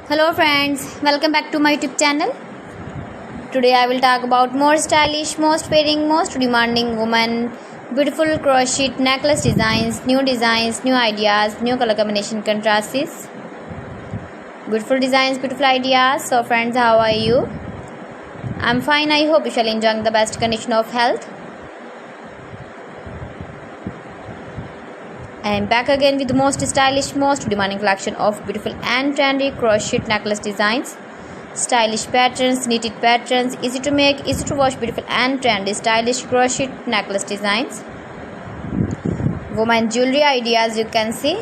Hello friends, welcome back to my YouTube channel. Today I will talk about more stylish, most wearing, most demanding women, beautiful crochet necklace designs, new ideas, new color combination contrasts. Beautiful designs, beautiful ideas. So friends, how are you? I'm fine. I hope you shall enjoy the best condition of health. I am back again with the most stylish, most demanding collection of beautiful and trendy crochet necklace designs. Stylish patterns, knitted patterns, easy to make, easy to wash, beautiful and trendy stylish crochet necklace designs. Woman jewelry ideas, you can see.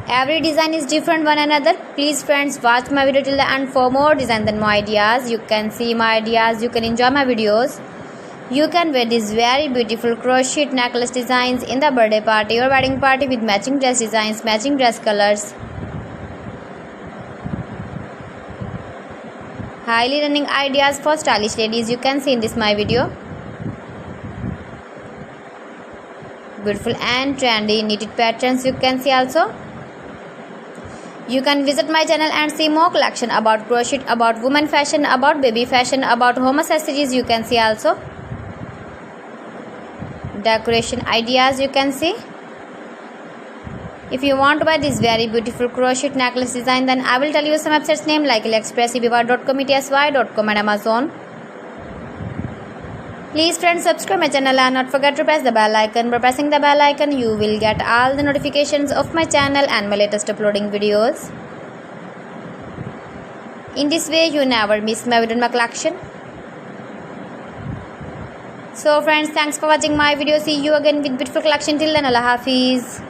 Every design is different one another. Please friends, watch my video till the end for more designs and more ideas. You can see my ideas, you can enjoy my videos. You can wear these very beautiful crochet necklace designs in the birthday party or wedding party with matching dress designs, matching dress colors. Highly running ideas for stylish ladies, you can see in this my video. Beautiful and trendy knitted patterns, you can see also. You can visit my channel and see more collection about crochet, about women fashion, about baby fashion, about home accessories, you can see also. Decoration ideas, you can see. If you want to buy this very beautiful crochet necklace design, then I will tell you some websites name like AliExpress, eBay.com, ETSY.com and Amazon. Please friends, subscribe my channel and not forget to press the bell icon. By pressing the bell icon, you will get all the notifications of my channel and my latest uploading videos. In this way, you never miss my video in my collection. So friends, thanks for watching my video. See you again with beautiful collection. Till then, Allah Hafiz.